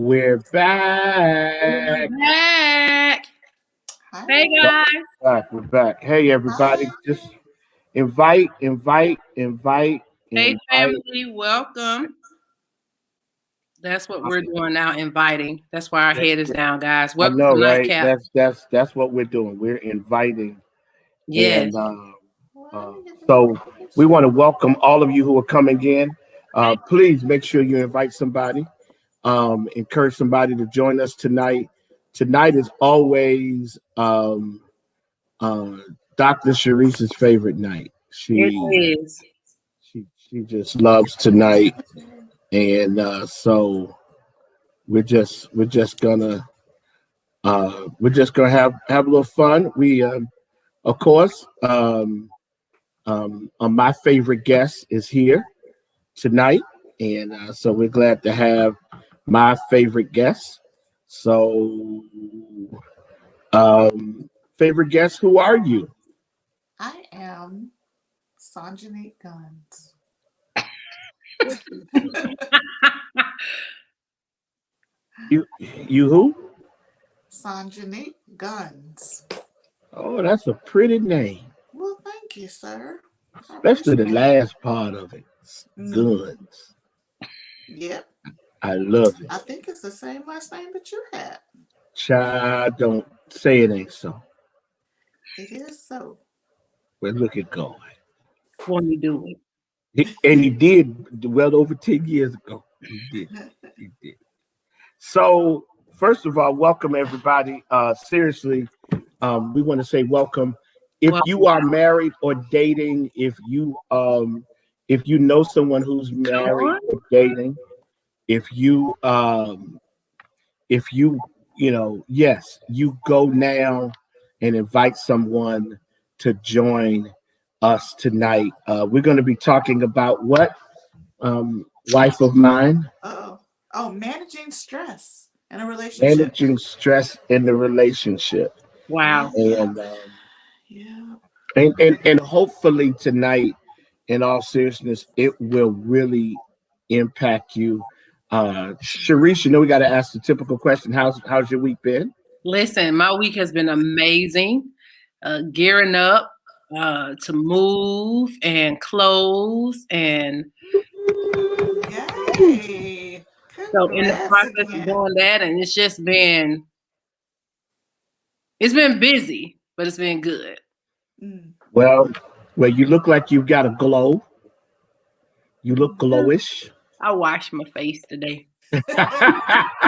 We're back. We're back. Hi. Hey guys. We're back. Hey, everybody. Hi. Just invite. Hey family, welcome. That's what we're doing now, inviting. That's why our head is down, guys. I Welcome know, to right? NightCap. That's what we're doing. We're inviting. Yes. And so we want to welcome all of you who are coming in. Please make sure you invite somebody. Encourage somebody to join us tonight. Tonight is always Dr. Sharice's favorite night. It is. She just loves tonight, and so we're just gonna have a little fun. We of course my favorite guest is here tonight, and so we're glad to have my favorite guest. So favorite guest, who are you? I am Sanjanate Guns. You who? Sanjanate Guns. Oh, that's a pretty name. Well, thank you, sir. Especially the last part of it. Guns. Yep. I love it. I think it's the same last name that you had. Child, don't say it ain't so. It is so. Well, look at God. When you do it. And he did well over 10 years ago. He did. So, first of all, welcome everybody. Seriously, we want to say welcome. If you are married or dating, if you know someone who's married or dating, if you yes, you go now and invite someone to join us tonight. We're going to be talking about what, wife of mine? Oh, managing stress in a relationship. Managing stress in the relationship. Wow. And yeah. And hopefully tonight, in all seriousness, it will really impact you. Sharice, you know we got to ask the typical question. How's your week been? Listen, my week has been amazing. Gearing up to move and close, and Yay. so in the process of doing that, and it's been busy, but it's been good. Well, you look like you've got a glow. You look glowish. I washed my face today. That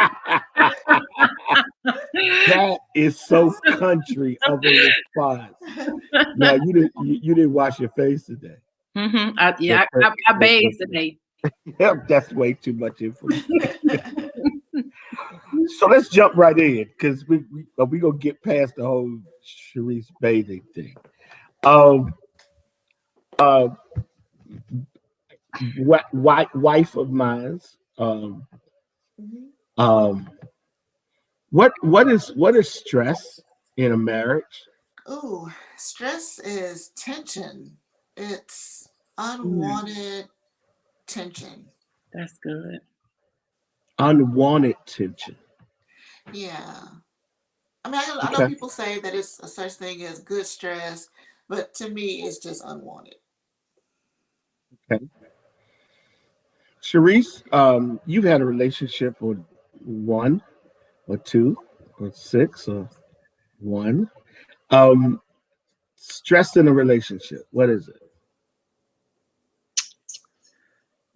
is so country of a response. No, you didn't wash your face today. Mm-hmm. I bathed today. Yep, that's way too much information. So let's jump right in because we gonna get past the whole Sharice bathing thing. Wife of mine's. What is stress in a marriage? Ooh, stress is tension. It's unwanted tension. That's good. Unwanted tension. Yeah. I mean, I know people say that it's a such thing as good stress, but to me, it's just unwanted. Okay. Sharice, you've had a relationship with one or two or six or one. Stress in a relationship. What is it?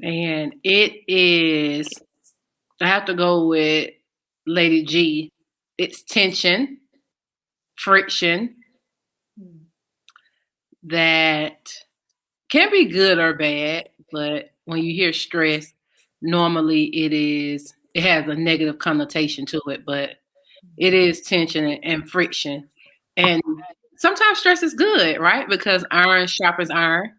And it is, I have to go with Lady G. It's tension, friction that can be good or bad, but when you hear stress, normally it has a negative connotation to it, but it is tension and friction. And sometimes stress is good, right? Because iron sharpens iron.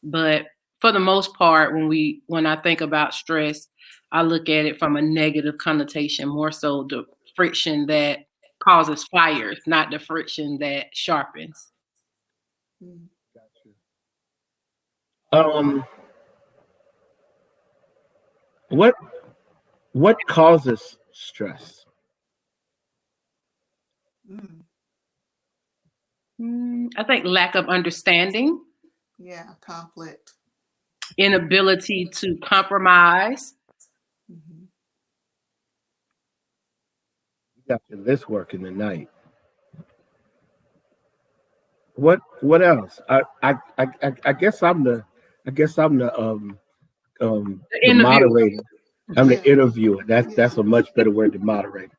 But for the most part, when I think about stress, I look at it from a negative connotation, more so the friction that causes fires, not the friction that sharpens. What What causes stress? Mm, I think lack of understanding, yeah, conflict. inability to compromise. Hmm. You got your list working tonight. What else? I guess I'm The the interviewer. moderator. I'm the Yeah, interviewer. That's yeah. a much better word than moderator.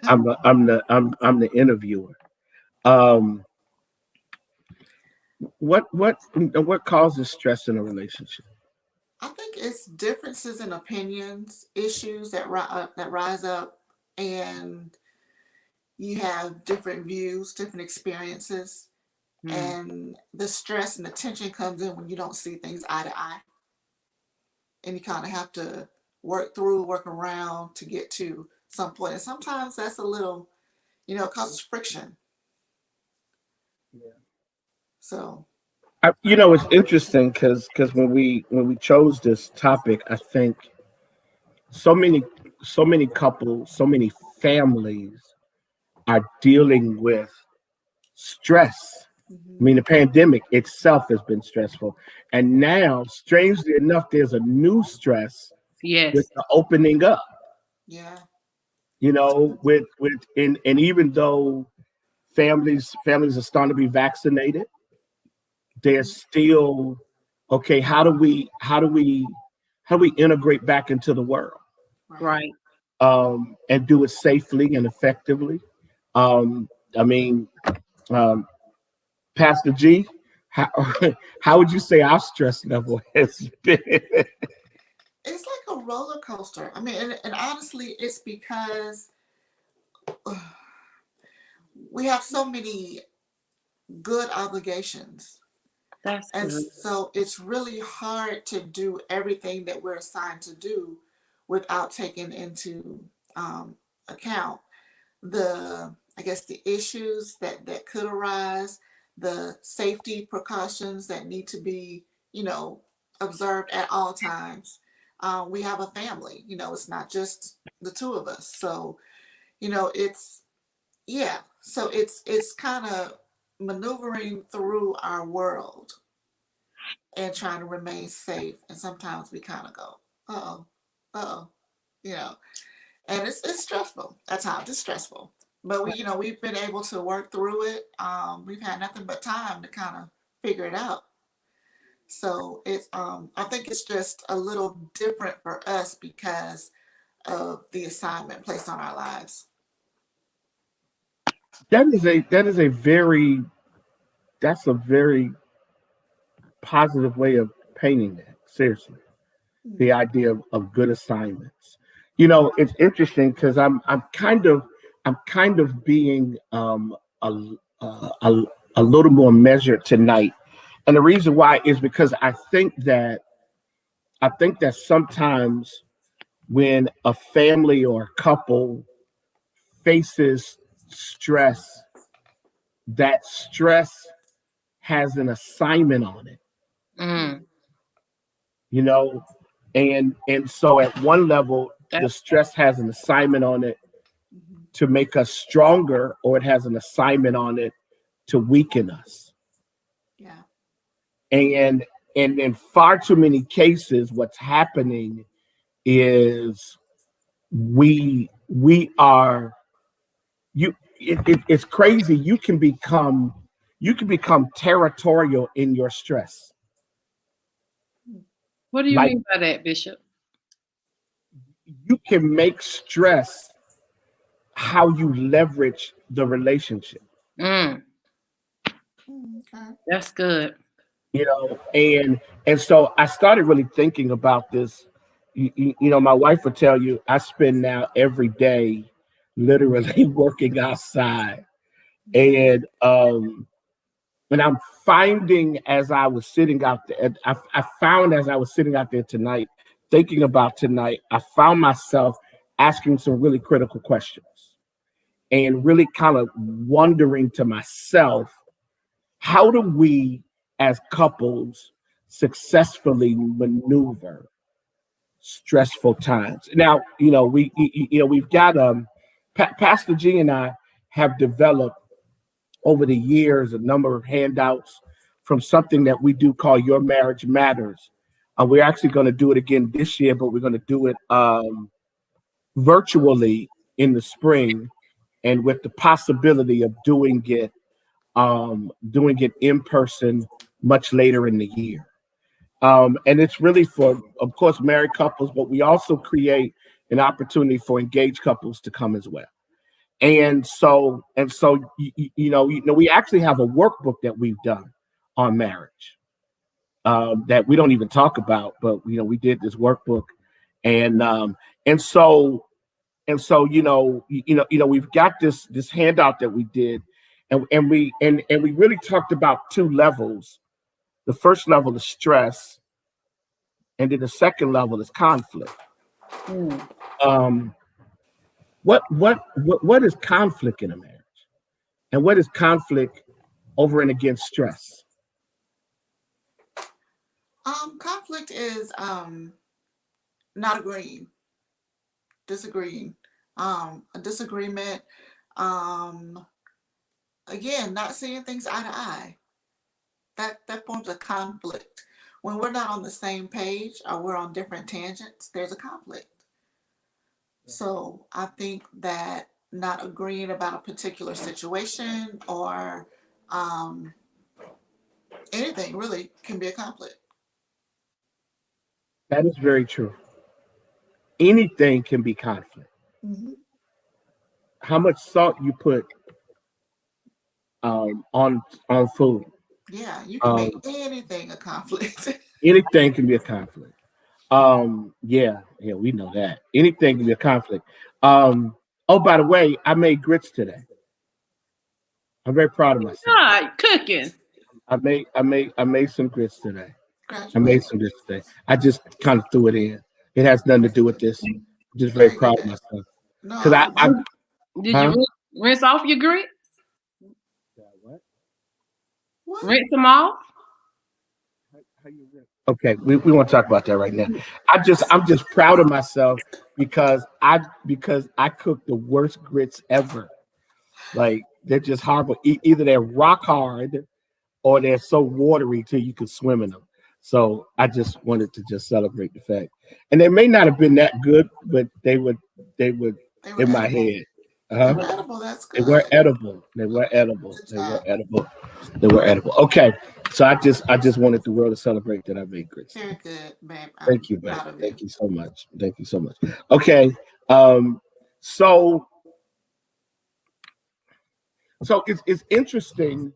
I'm the interviewer. Um, what causes stress in a relationship? I think it's differences in opinions, issues that rise up, and you have different views, different experiences, Mm. and the stress and the tension comes in when you don't see things eye to eye, and you kind of have to work around to get to some point. And sometimes that's a little, it causes friction. So, It's interesting because when we chose this topic, I think so many so many couples, so many families are dealing with stress. I mhm, mean, the pandemic itself has been stressful, and now, strangely enough, there's a new stress with Yes. the opening up. yeah, And even though families are starting to be vaccinated, they're mhm, still okay. How do we integrate back into the world, right. Right. and do it safely and effectively? Um, I mean, um, Pastor G, how, how would you say our stress level has been? It's like a roller coaster. I mean, and honestly, it's because we have so many good obligations. That's And good. so it's really hard to do everything that we're assigned to do without taking into account I guess, the issues that could arise, the safety precautions that need to be, you know, observed at all times. We have a family, it's not just the two of us. So, it's yeah. So it's kind of maneuvering through our world and trying to remain safe. And sometimes we kind of go, uh-oh, uh-oh, you know, and it's stressful at times. It's stressful, but we've been able to work through it. We've had nothing but time to kind of figure it out. So I think it's just a little different for us because of the assignment placed on our lives. That's a very positive way of painting that. Seriously, the Mm, idea of good assignments. It's interesting because I'm kind of being a, a a little more measured tonight, and the reason why is because I think that sometimes when a family or a couple faces stress, that stress has an assignment on it, Mm. mm, you know, and so at one level, That the stress has an assignment on it mhm, to make us stronger, or it has an assignment on it to weaken us. yeah. And in far too many cases, what's happening is we are you it's crazy. You can become territorial in your stress. Mm, what do you Like, mean by that, Bishop? you can make stress how you leverage the relationship. Mm. okay. That's good. And so I started really thinking about this. My wife would tell you I spend now every day literally working outside. Mm, And I'm finding, as I was sitting out there, I found as I was sitting out there tonight, thinking about tonight, I found myself asking some really critical questions and really kind of wondering to myself, how do we as couples successfully maneuver stressful times. Now, we've got Pastor G and I have developed over the years a number of handouts from something that we do call Your Marriage Matters. We're actually going to do it again this year, but we're going to do it virtually in the spring, and with the possibility of doing it in person much later in the year. And it's really for, of course, married couples, but we also create an opportunity for engaged couples to come as well. And so, we actually have a workbook that we've done on marriage that we don't even talk about, but we did this workbook, and and so and so we've got this handout that we did, and we really talked about two levels. The first level is stress, and then the second level is conflict. Um, what is conflict in a marriage, and what is conflict over and against stress? Conflict is not agreeing, disagreeing, a disagreement. Again, not seeing things eye to eye. That forms a conflict. When we're not on the same page or we're on different tangents, there's a conflict. So I think that not agreeing about a particular situation or anything really can be a conflict. That is very true. Anything can be conflict. Mm-hmm. How much salt you put on food? Yeah, you can make anything a conflict. Anything can be a conflict. Yeah, we know that. Anything can be a conflict. Oh, by the way, I made grits today. I'm very proud of myself. God, cooking. I made some grits today. I made Congratulations. some grits today. I just kind of threw it in. It has nothing to do with this. I'm just very Very proud of good. myself. No, Because I Did Huh? you rinse off your grits? What? what? Rinse them off? Okay, we won't talk about that right now. I'm just proud of myself because I cooked the worst grits ever. Like, they're just horrible. Either they're rock hard or they're so watery till you can swim in them. So I just wanted to just celebrate the fact. And they may not have been that good, but they would They were in my edible. head. They were edible. That's They were good. edible. They were edible. Good They were job. edible. They were edible. Okay. So I just wanted the world to celebrate that I made grits. Very good, babe. Thank I'm you, babe. proud of you. Thank you so much. Thank you so much. Okay. So it's interesting,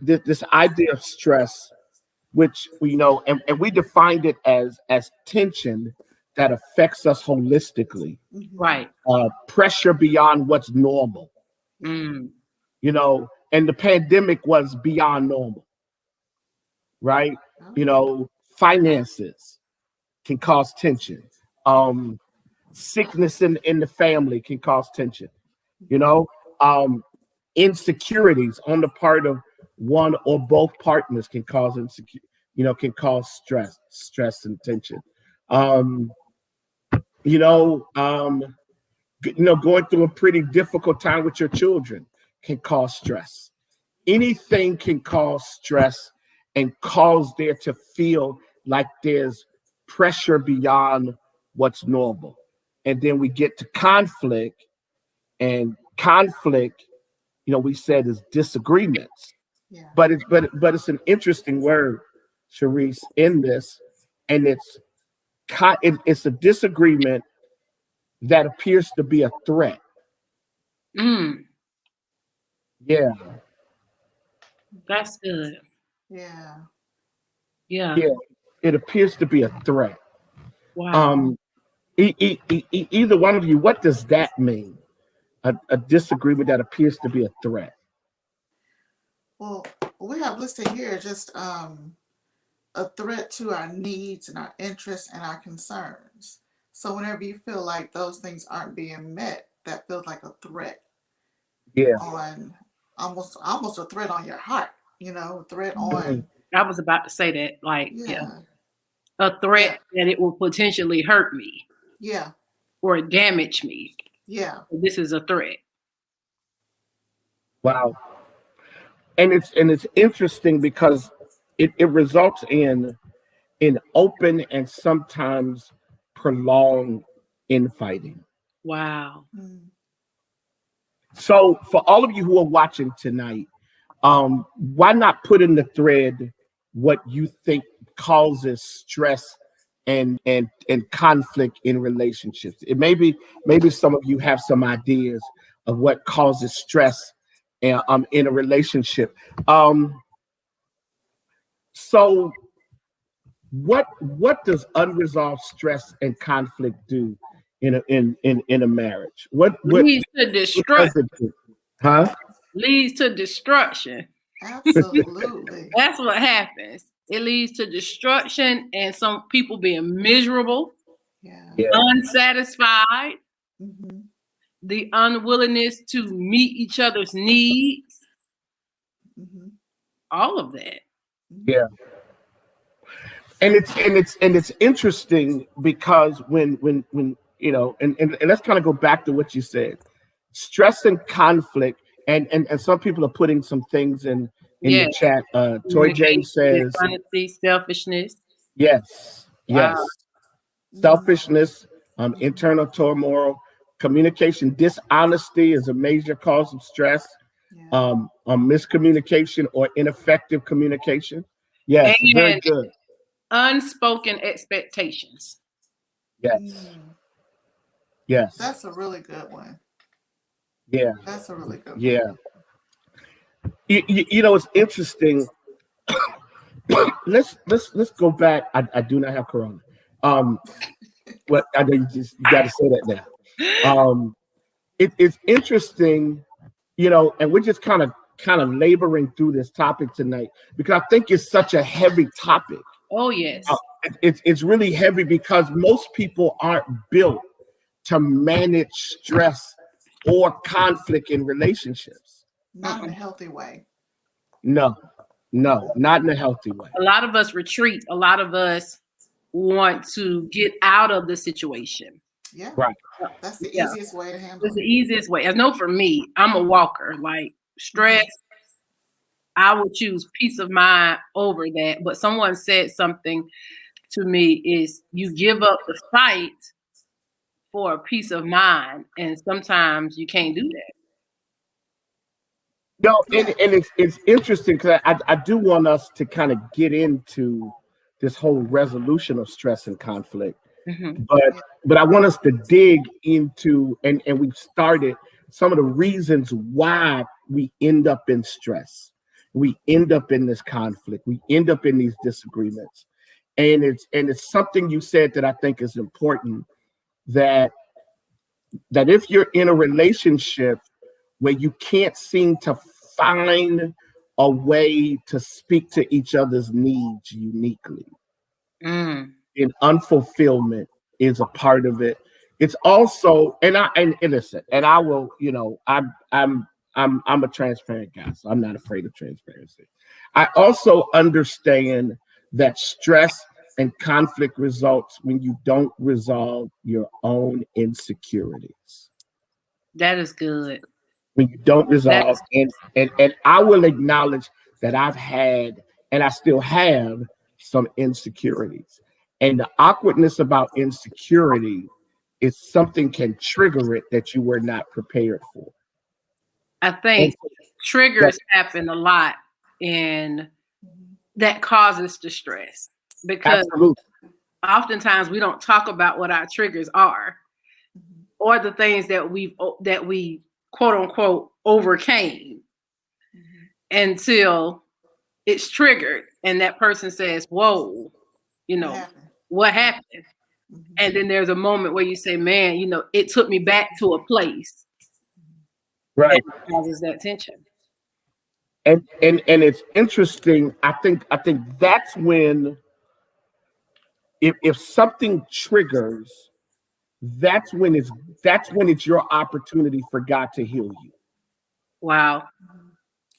this idea of stress, which we know, and we defined it as tension that affects us holistically, Mhm. Right. pressure beyond what's normal, Mm. and the pandemic was beyond normal, right? Oh, Finances can cause tension. Sickness in the family can cause tension. You know, insecurities on the part of one or both partners can cause can cause stress and tension. Um, you know, um, going through a pretty difficult time with your children can cause stress. Anything can cause stress and cause there to feel like there's pressure beyond what's normal. And then we get to conflict, and conflict, we said, is disagreements. yeah. But it's an interesting word, Sharice, in this, and it's a disagreement that appears to be a threat. Mm. Yeah, That's good. Yeah. Yeah. yeah, it appears to be a threat. Wow. Either one of you, what does that mean? A disagreement that appears to be a threat. Well, we have listed here just a threat to our needs and our interests and our concerns. So whenever you feel like those things aren't being met, that feels like a threat Yeah. on almost a threat on your heart, a threat Mhm. on I was about to say that. Like, yeah. yeah. a threat that it will potentially hurt me. Yeah. Or damage me. Yeah. This is a threat. Wow. And it's interesting because it results in open and sometimes prolonged infighting. Wow. So for all of you who are watching tonight, why not put in the thread what you think causes stress and conflict in relationships? It maybe some of you have some ideas of what causes stress in a relationship. So what does unresolved stress and conflict do in a marriage? What leads to destruction? Huh? Leads to destruction. Absolutely. That's what happens. It leads to destruction and some people being miserable, unsatisfied, the unwillingness to meet each other's needs, all of that. Yeah. And it's interesting because when you know, and let's kind of go back to what you said, stress and conflict, and some people are putting some things in the chat. Toy James says honesty, selfishness. Yes. Wow. Selfishness, internal turmoil, communication, dishonesty is a major cause of stress. Miscommunication or ineffective communication. Yes, and very good. Unspoken expectations. Yes. That's a really good one. Yeah. That's a really good one. Yeah. You know, it's interesting. let's go back. I do not have corona. But I know you got to say that now. It's interesting, you know, and we're just kind of laboring through this topic tonight because I think it's such a heavy topic. Oh yes. It's really heavy because most people aren't built to manage stress or conflict in relationships. Not in a healthy way. No, not in a healthy way. A lot of us retreat. A lot of us want to get out of the situation. Yeah. Right. That's the easiest way to handle it. It's the easiest way. I know for me, I'm a walker. Like stress, I would choose peace of mind over that. But someone said something to me is you give up the fight for a peace of mind. And sometimes you can't do that. No, and it's interesting because I do want us to kind of get into this whole resolution of stress and conflict. But I want us to dig into and we've started some of the reasons why we end up in stress. We end up in this conflict. We end up in these disagreements. And it's something you said that I think is important, that if you're in a relationship where you can't seem to find a way to speak to each other's needs uniquely, and unfulfillment is a part of it. It's also, and listen, and I will, you know, I'm a transparent guy, so I'm not afraid of transparency. I also understand that stress and conflict results when you don't resolve your own insecurities. That is good. When you don't resolve, and I will acknowledge that I've had and I still have some insecurities. And the awkwardness about insecurity is something can trigger it that you were not prepared for. I think triggers happen a lot, and that causes the stress because oftentimes we don't talk about what our triggers are or the things that we quote unquote overcame until it's triggered and that person says, whoa, you know, what happened? And then there's a moment where you say, man, you know, it took me back to a place. Right. That causes that tension. And it's interesting. I think that's when if something triggers, that's when it's your opportunity for God to heal you. Wow.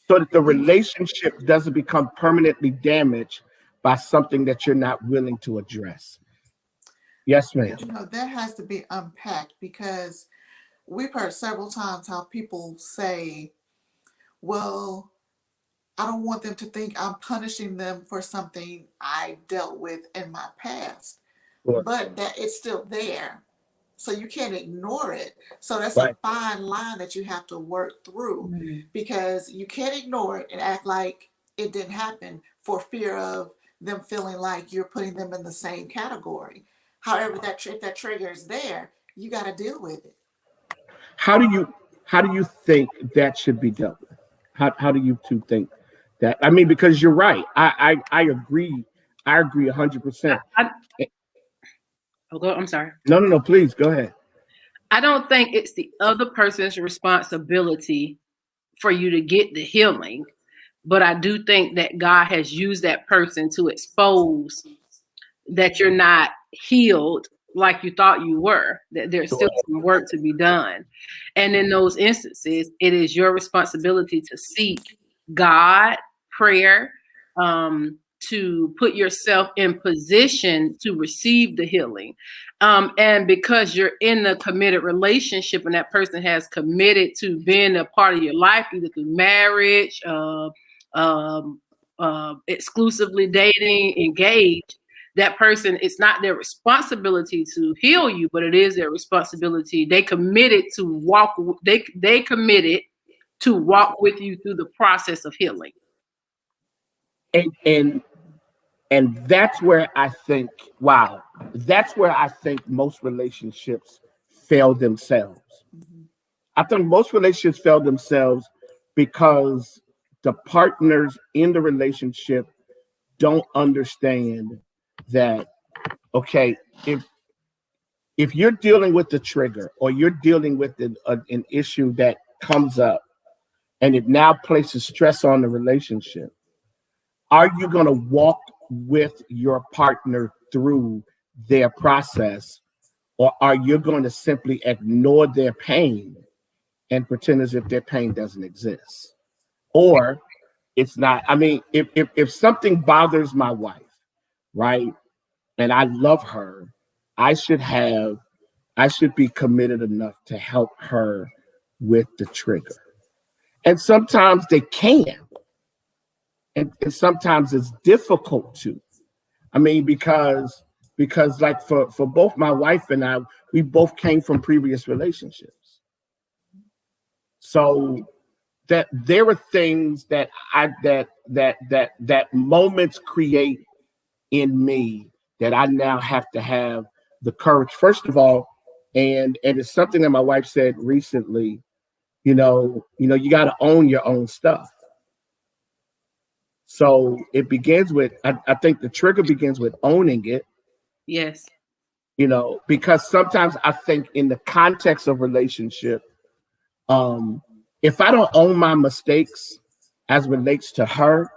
So that the relationship doesn't become permanently damaged by something that you're not willing to address. Yes, ma'am. That has to be unpacked, because we've heard several times how people say, well, I don't want them to think I'm punishing them for something I dealt with in my past, but that it's still there. So you can't ignore it. So that's a fine line that you have to work through, because you can't ignore it and act like it didn't happen for fear of them feeling like you're putting them in the same category. However, if that trigger is there, you got to deal with it. How do you think that should be dealt with? How do you two think that? I mean, because you're right. I agree. I agree 100%. I'm sorry. No. Please go ahead. I don't think it's the other person's responsibility for you to get the healing, but I do think that God has used that person to expose that you're not healed like you thought you were, that there's still some work to be done. And in those instances, it is your responsibility to seek God, prayer, to put yourself in position to receive the healing. And because you're in a committed relationship and that person has committed to being a part of your life, either through marriage, exclusively dating, engaged, that person, it's not their responsibility to heal you, but it is their responsibility. They committed to walk with you through the process of healing. And that's where I think, most relationships fail themselves. I think most relationships fail themselves because the partners in the relationship don't understand that, okay, if you're dealing with the trigger, or you're dealing with an issue that comes up and it now places stress on the relationship, are you going to walk with your partner through their process, or are you going to simply ignore their pain and pretend as if their pain doesn't exist? Or it's not. I mean, if something bothers my wife, right, and I love her, I should be committed enough to help her with the trigger. And sometimes they can. And sometimes it's difficult to. I mean, because like for both my wife and I, we both came from previous relationships. So that there were things that moments create in me that I now have to have the courage, first of all, and it's something that my wife said recently, you got to own your own stuff. So it begins with, I think the trigger begins with owning it. Yes. Because sometimes I think in the context of relationship, if I don't own my mistakes as relates to her,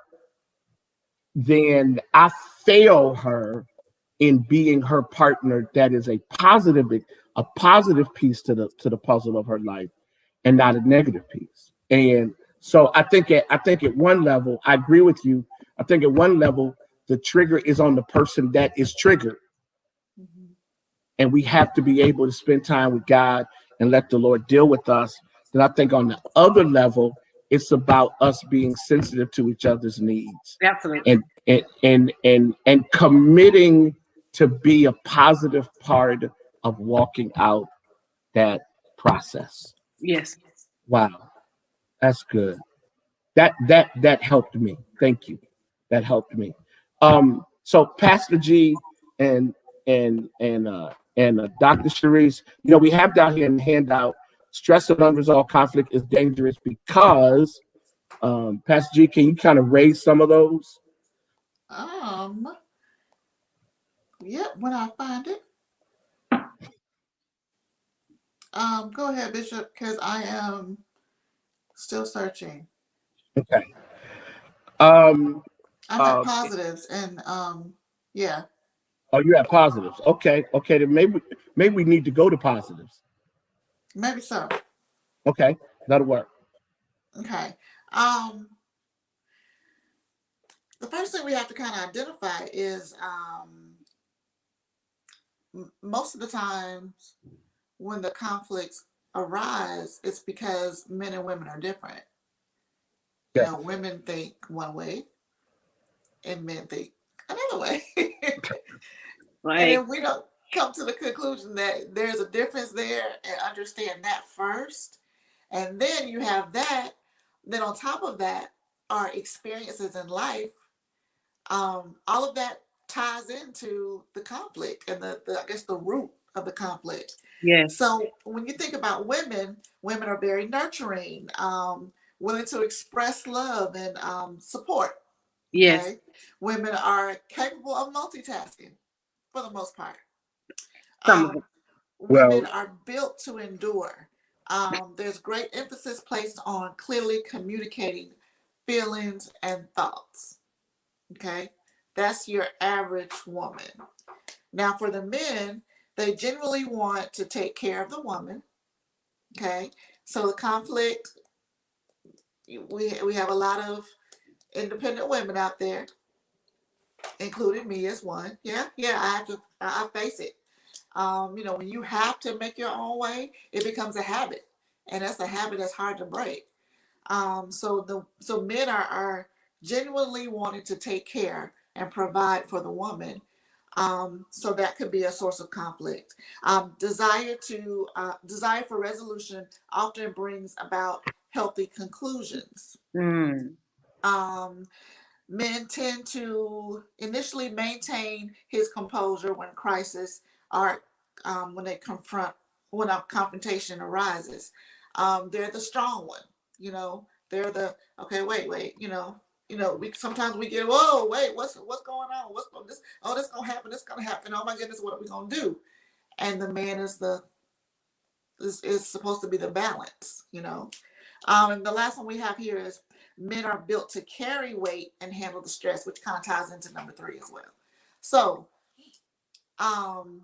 then I fail her in being her partner that is a positive piece to the puzzle of her life, and not a negative piece. And so I think at one level, I agree with you. I think at one level, the trigger is on the person that is triggered. And we have to be able to spend time with God and let the Lord deal with us. Then I think on the other level, it's about us being sensitive to each other's needs. Absolutely. And committing to be a positive part of walking out that process. Yes. Wow. That's good. That helped me. Thank you. That helped me. So Pastor G and Dr. Sharice, we have down here in the handout, stress and unresolved conflict is dangerous because, Pastor G, can you kind of raise some of those? Yep, when I find it. Go ahead, Bishop, because I am still searching. Okay. I'm at positives and yeah. Oh, you're at positives. Okay. Then maybe we need to go to positives. Maybe so. Okay, that'll work. Okay. The first thing we have to kind of identify is most of the times when the conflicts arise, it's because men and women are different. You Yes. know, women think one way and men think another way. And Like, if we don't come to the conclusion that there's a difference there and understand that first, and then you have that, then on top of that, our experiences in life, all of that ties into the conflict and the I guess the root of the conflict. yes, So when you think about women, women are very nurturing, willing to express love and support. yes, Okay, women are capable of multitasking for the most part. some of Um, them. women Well, are built to endure. There's great emphasis placed on clearly communicating feelings and thoughts. Okay, that's your average woman. Now, for the men, they generally want to take care of the woman. Okay, so the conflict, we have a lot of independent women out there, including me as one. Yeah, yeah, I have to, I face it. You know, when you have to make your own way, it becomes a habit, and that's a habit that's hard to break. So men are genuinely wanting to take care and provide for the woman. So that could be a source of conflict. Desire for resolution often brings about healthy conclusions. Mm. Um, Men tend to initially maintain his composure when crisis or when they confront when a confrontation arises. They're the strong one, you know. They're the okay. Wait. We sometimes we get whoa. Wait, what's going on? What's this? Oh, this gonna happen. This gonna happen. Oh my goodness, what are we gonna do? And the man is supposed to be the balance, you know. And the last one we have here is men are built to carry weight and handle the stress, which kind of ties into number 3 as well. So um,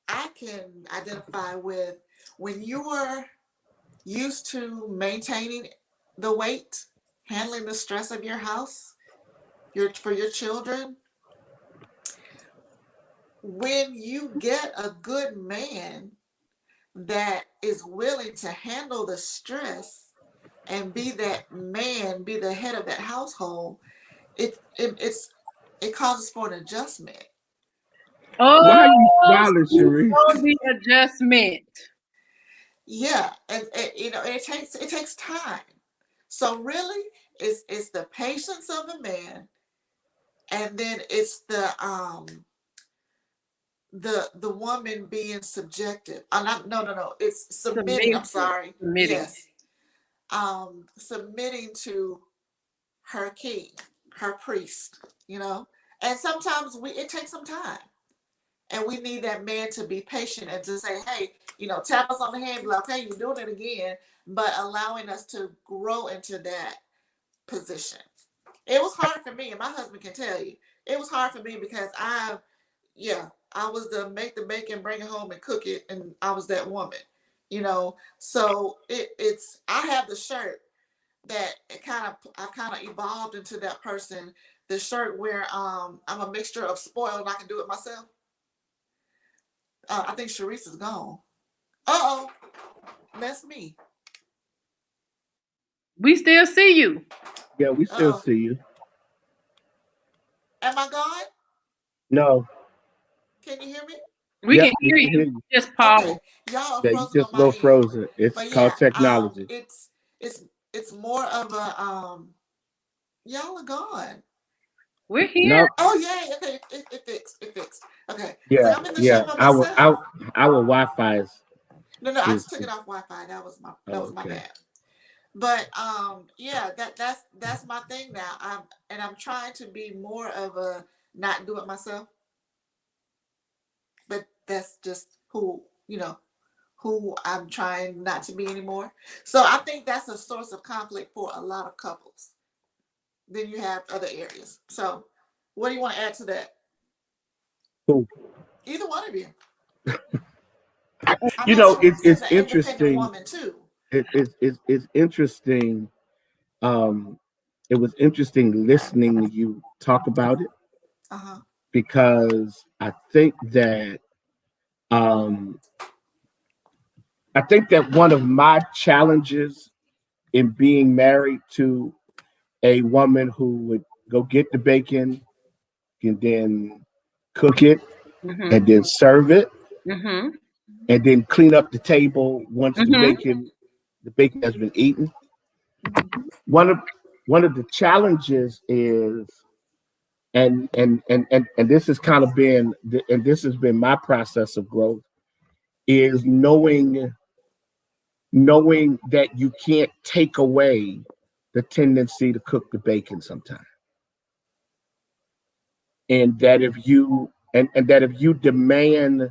I can identify with when you are used to maintaining the weight, handling the stress of your house, for your children. When you get a good man that is willing to handle the stress and be that man, be the head of that household, it causes for an adjustment. why are you Oh, smiling, speak Cherie? on the adjustment. Yeah, and you know it takes time. So really, it's the patience of the man, and then it's the woman being subjective. Not no, it's submitting. I'm Submissive. sorry. Submitting. Yes, submitting to her king, her priest. You know, and sometimes it takes some time. And we need that man to be patient and to say, hey, you know, tap us on the hand, be like, okay, you're doing it again, but allowing us to grow into that position. It was hard for me, and my husband can tell you, it was hard for me because I was the make the bacon, bring it home and cook it, and I was that woman, you know. So I have the shirt that I kind of evolved into that person. The shirt where I'm a mixture of spoiled and I can do it myself. I think Sharice is gone. Uh-oh, that's me. We still see you. Yeah, we still Uh-oh. see you. Am I gone? No, Can you hear me? We yep, can we hear can hear you. you. Just Okay. pause. Y'all are Yeah, you frozen just on a my little end. frozen. It's But called yeah, technology. it's it's more of a y'all are gone. We're here. No, Oh yeah, okay, it fixed. It fixed. Okay. It's like yeah, I'm in the yeah. shop by Our myself. our Wi-Fi No, I is just took it off Wi-Fi. That oh, was my okay. bad. But yeah, that's my thing now. I'm trying to be more of a not do it myself, but that's just who I'm trying not to be anymore. So I think that's a source of conflict for a lot of couples. Then you have other areas. So what do you want to add to that? Cool. Either one of you. I You know know, Sharice is it's an independent interesting. woman too. It's interesting. Um, was interesting listening to you talk about it, because I think that one of my challenges in being married to a woman who would go get the bacon and then cook it and then serve it and then clean up the table once the bacon has been eaten. One of the challenges is, and this has kind of been, and this has been my process of growth, is knowing that you can't take away the tendency to cook the bacon sometimes, and that if you demand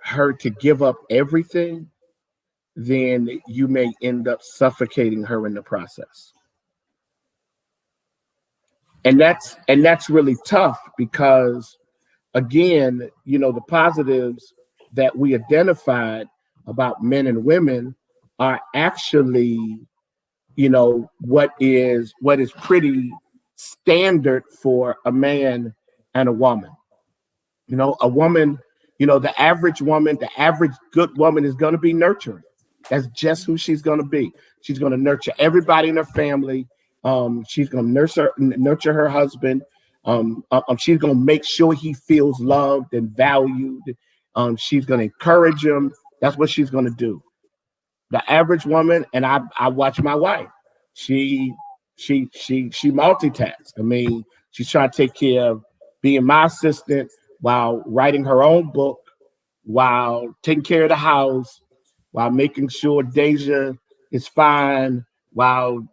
her to give up everything, then you may end up suffocating her in the process. And that's really tough, because again, the positives that we identified about men and women are actually, what is pretty standard for a man and a woman. A woman, the average woman, the average good woman is going to be nurturing. That's just who she's going to be. She's going to nurture everybody in her family. She's going to nurture her husband. She's going to make sure he feels loved and valued. She's going to encourage him. That's what she's going to do. The average woman, and I watch my wife. She multitasks. I mean, she's trying to take care of being my assistant while writing her own book, while taking care of the house, while making sure Deja is fine, while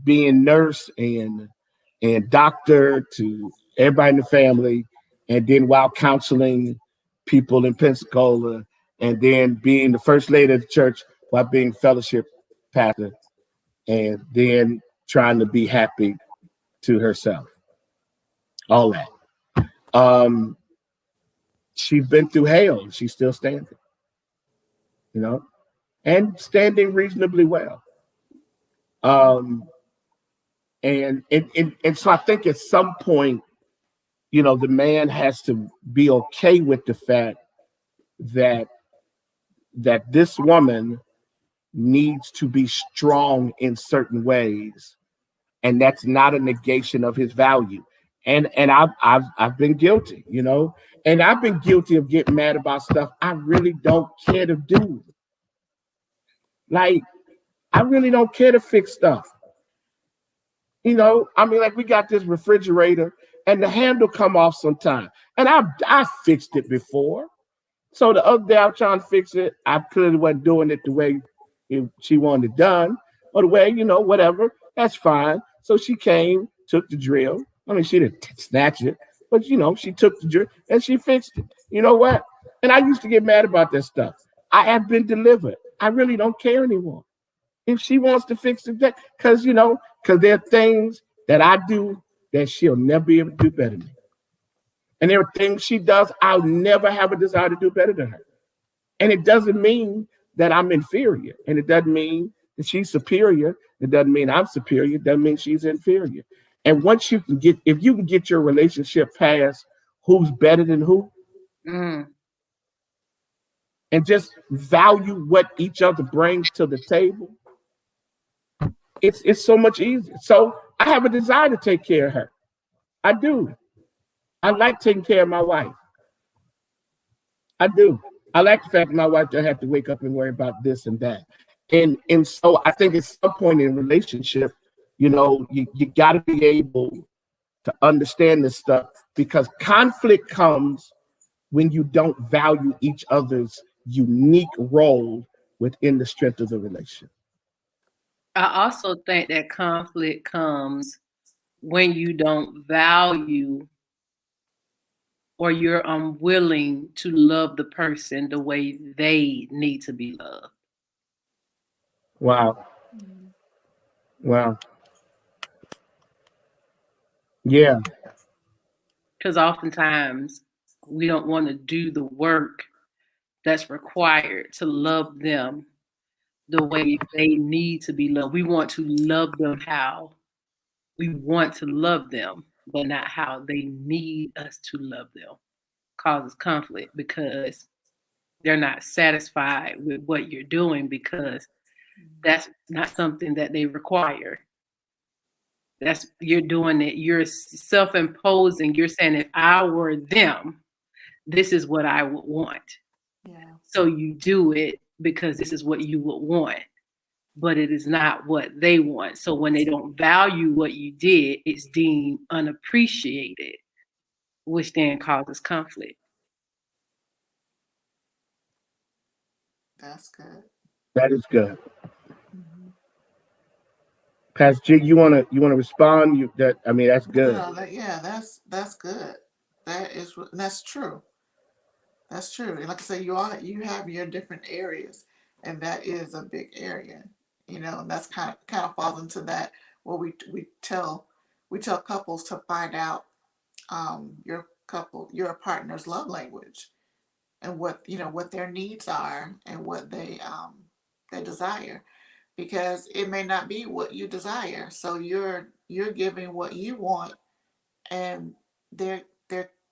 being nurse and doctor to everybody in the family, and then while counseling people in Pensacola, and then being the first lady of the church while being fellowship pastor, and then trying to be happy to herself. All that. She's been through hell. She's still standing, and standing reasonably well. And so I think at some point, the man has to be okay with the fact that this woman needs to be strong in certain ways, and that's not a negation of his value. And I've been guilty, and I've been guilty of getting mad about stuff I really don't care to do. Like, I really don't care to fix stuff. I mean, like, we got this refrigerator and the handle come off sometime, and I fixed it before. So the other day I was trying to fix it. I clearly wasn't doing it the way she wanted it done, or the way, whatever. That's fine. So she came, took the drill. I mean, she didn't snatch it, but she took the drill and she fixed it. You know what? And I used to get mad about that stuff. I have been delivered. I really don't care anymore. If she wants to fix it, because there are things that I do that she'll never be able to do better than me. And there are things she does I'll never have a desire to do better than her. And it doesn't mean that I'm inferior. And it doesn't mean that she's superior. It doesn't mean I'm superior. It doesn't mean she's inferior. And once if you can get your relationship past who's better than who, and just value what each other brings to the table, it's so much easier. So I have a desire to take care of her. I do. I like taking care of my wife. I do. I like the fact that my wife doesn't have to wake up and worry about this and that. And so I think at some point in a relationship, you got to be able to understand this stuff, because conflict comes when you don't value each other's unique role within the strength of the relationship. I also think that conflict comes when you don't value, or you're unwilling to love the person the way they need to be loved. Wow. Yeah. Because oftentimes we don't want to do the work that's required to love them the way they need to be loved. We want to love them how we want to love them, but not how they need us to love them, causes conflict because they're not satisfied with what you're doing because that's not something that they require. That's you're doing it. You're self-imposing. You're saying if I were them, this is what I would want. Yeah. So you do it because this is what you would want, but it is not what they want. So when they don't value what you did, it's deemed unappreciated, which then causes conflict. That's good. That is good. Mm-hmm. Pastor Jig, you wanna respond? That's good. No, that's good. That's true. That's true. And like I say, you have your different areas, and that is a big area. And that's kind of falls into that where we tell couples to find out your partner's love language and what their needs are and what they desire, because it may not be what you desire. So you're giving what you want, and they're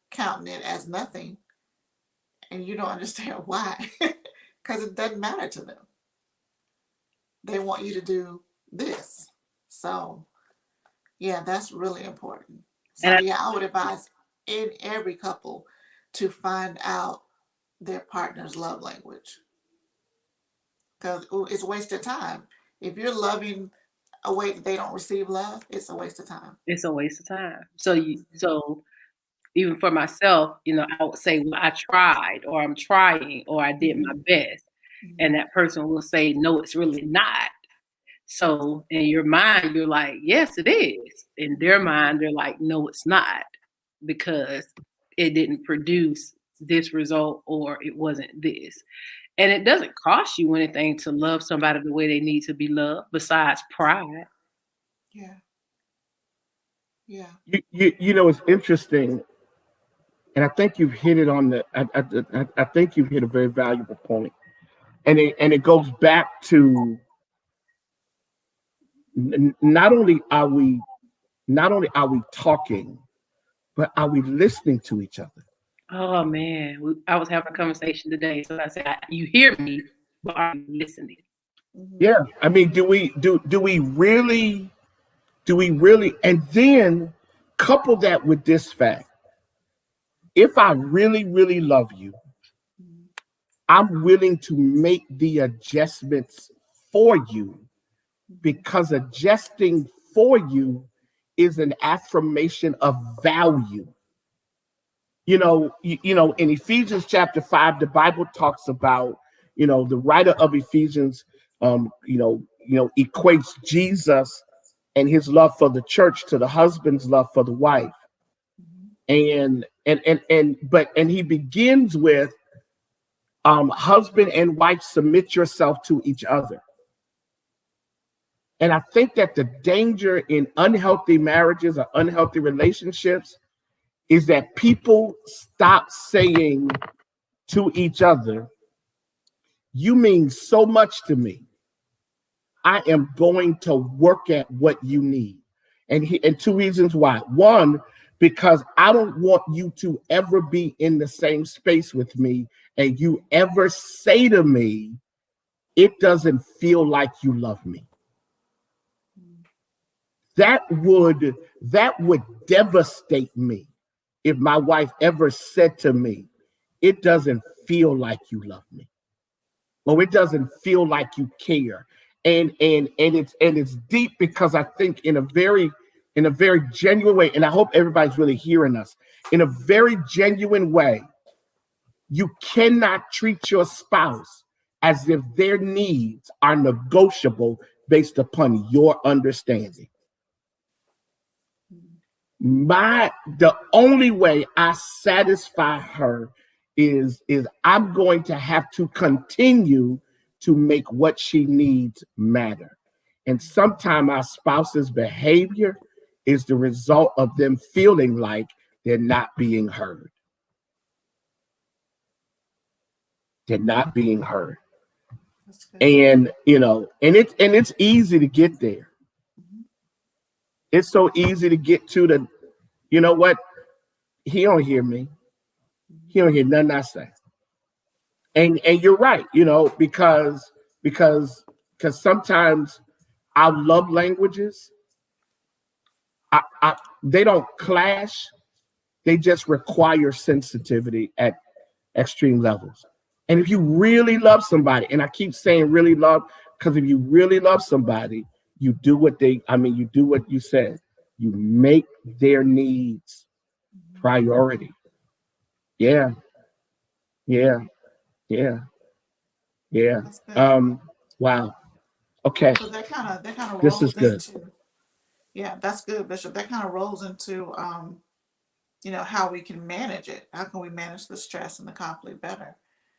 counting it as nothing, and you don't understand why, because it doesn't matter to them. They want you to do this. So yeah, that's really important. So And yeah, I would advise in every couple to find out their partner's love language, because it's a waste of time. If you're loving a way that they don't receive love, it's a waste of time. it's a waste of time. So even for myself, I would say, well, I tried, or I'm trying, or I did my best. And that person will say, no, it's really not. So in your mind, you're like, yes, it is. In their mind, they're like, no, it's not, because it didn't produce this result, or it wasn't this. And it doesn't cost you anything to love somebody the way they need to be loved, besides pride. Yeah. Yeah. It's interesting, and I think you've hit it on the. I think you've hit a very valuable point, and it goes back to not only are we talking, but are we listening to each other? Oh man, I was having a conversation today, so I said, "You hear me, but are you listening?" Yeah, I mean, do we really? And then couple that with this fact: if I really, really love you, I'm willing to make the adjustments for you, because adjusting for you is an affirmation of value. In Ephesians chapter 5, the Bible talks about, the writer of Ephesians, equates Jesus and his love for the church to the husband's love for the wife. And he begins with, husband and wife, submit yourself to each other. And I think that the danger in unhealthy marriages or unhealthy relationships is that people stop saying to each other, you mean so much to me. I am going to work at what you need. And two reasons why. One, because I don't want you to ever be in the same space with me and you ever say to me, it doesn't feel like you love me. That would devastate me if my wife ever said to me, it doesn't feel like you love me, or it doesn't feel like you care. And it's deep, because I think in a very genuine way, and I hope everybody's really hearing us, in a very genuine way, you cannot treat your spouse as if their needs are negotiable based upon your understanding. The only way I satisfy her is I'm going to have to continue to make what she needs matter. And sometimes our spouse's behavior is the result of them feeling like they're not being heard. They're not being heard. And it's easy to get there. It's so easy to get to the, you know what? He don't hear me. He don't hear nothing I say. And you're right, because sometimes our love languages, they don't clash. They just require sensitivity at extreme levels. And if you really love somebody, and I keep saying really love, because if you really love somebody, you do you do what you said. You make their needs priority. Yeah, yeah, yeah, yeah. That's good. Wow. Okay, So that kind of this is rolls good. into, yeah, that's good, Bishop. That kind of rolls into how we can manage it. How can we manage the stress and the conflict better?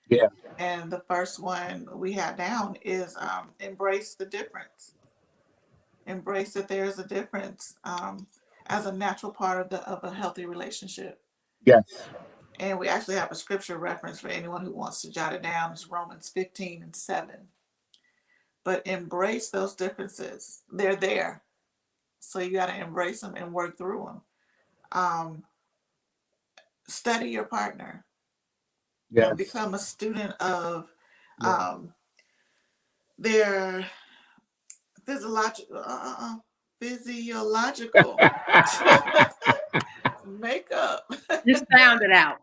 Yeah, And the first one we have down is embrace the difference. Embrace that there's a difference as a natural part of a healthy relationship. yes, And we actually have a scripture reference for anyone who wants to jot it down. It's Romans 15:7. But embrace those differences. They're there. So you got to embrace them and work through them. Um, Study your partner. yes. Become a student of Yeah. um, their physiological, physiological makeup. Just sound it out.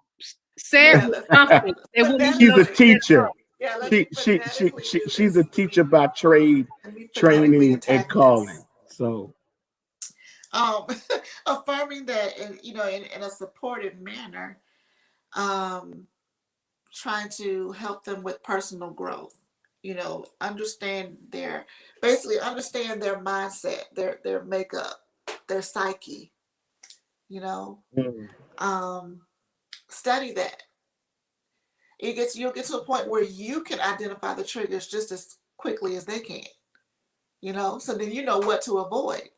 Say it Yeah, with let's confidence. They wouldn't even She's know a you phonetically. said it teacher. wrong. Yeah, let She me she she, phonetically she do she's a this. teacher by trade, Let me phonetically training and attack calling. this. So Um, Affirming that in a supportive manner, um, trying to help them with personal growth. Understand understand their mindset, their makeup, their psyche. You know, mm, um, Study that. You'll get to a point where you can identify the triggers just as quickly as they can. So then you know what to avoid.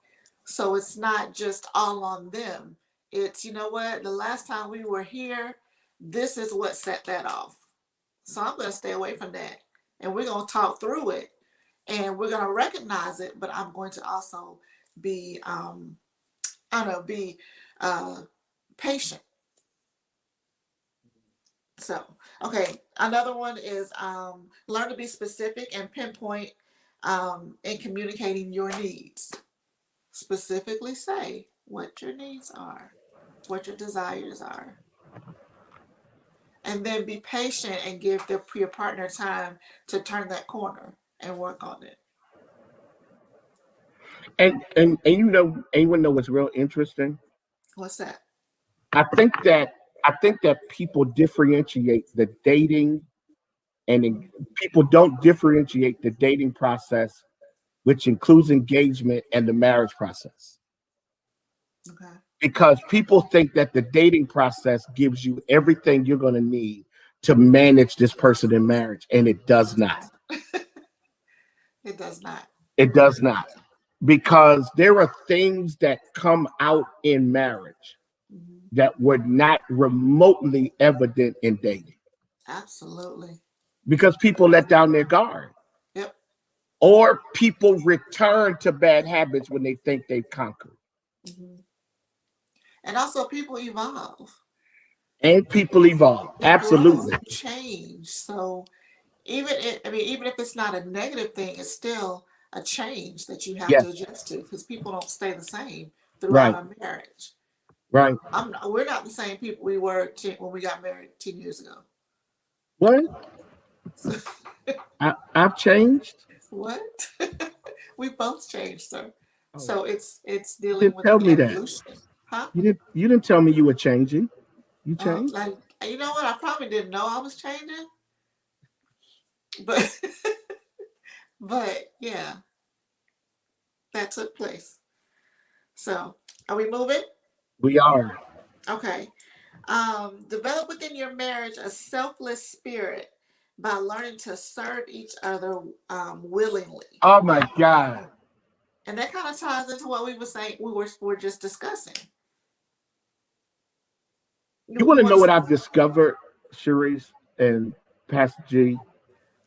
So it's not just all on them. It's, what, the last time we were here, this is what set that off. So I'm going to stay away from that. And we're going to talk through it and we're going to recognize it, but I'm going to also be, I don't know, be patient. So, okay. Another one is learn to be specific and pinpoint in communicating your needs. Specifically say what your needs are, what your desires are, and then be patient and give your partner time to turn that corner and work on it. and anyone know what's real interesting? What's that? I think that people differentiate the dating people don't differentiate the dating process, which includes engagement and the marriage process. Okay. Because people think that the dating process gives you everything you're going to need to manage this person in marriage, and it does not. It does not. It does not. Because there are things that come out in marriage Mhm. that were not remotely evident in dating Absolutely. because people let down their guard Yep. or people return to bad habits when they think they've conquered. Mhm. And also, people evolve. And people evolve. We grow, Absolutely. we change. So even if it's not a negative thing, it's still a change that you have to Yes. adjust to because people don't stay the same throughout Right. a marriage. Right. We're not the same people we were when we got married 10 years ago. What? So, I've changed. what? We both changed, sir. Oh, So it's you dealing didn't with tell the me that. evolution, huh? You didn't tell me you were changing. You changed? Like, you know what? I probably didn't know I was changing, but but yeah, that took place. So, are we moving? We are. Okay. Develop within your marriage a selfless spirit by learning to serve each other willingly. Oh my God. And that kind of ties into what we were saying, we were just discussing. You You want to want know what to, I've discovered, Sharice and Pastor G,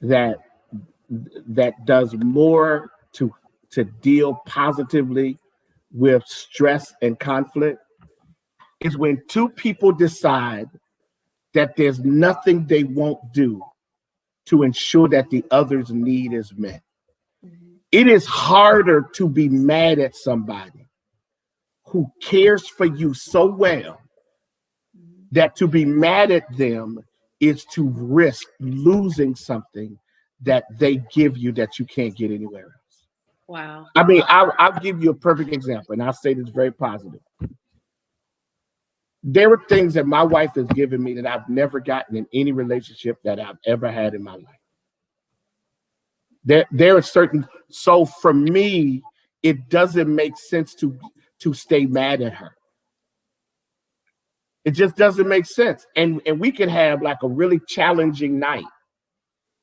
that does more to deal positively with stress and conflict is when two people decide that there's nothing they won't do to ensure that the other's need is met. It is harder to be mad at somebody who cares for you so well that to be mad at them is to risk losing something that they give you that you can't get anywhere else. Wow. I mean, I'll give you a perfect example, and I'll say this very positive. There are things that my wife has given me that I've never gotten in any relationship that I've ever had in my life. There are certain, so for me, it doesn't make sense to stay mad at her. It just doesn't make sense. And we can have like a really challenging night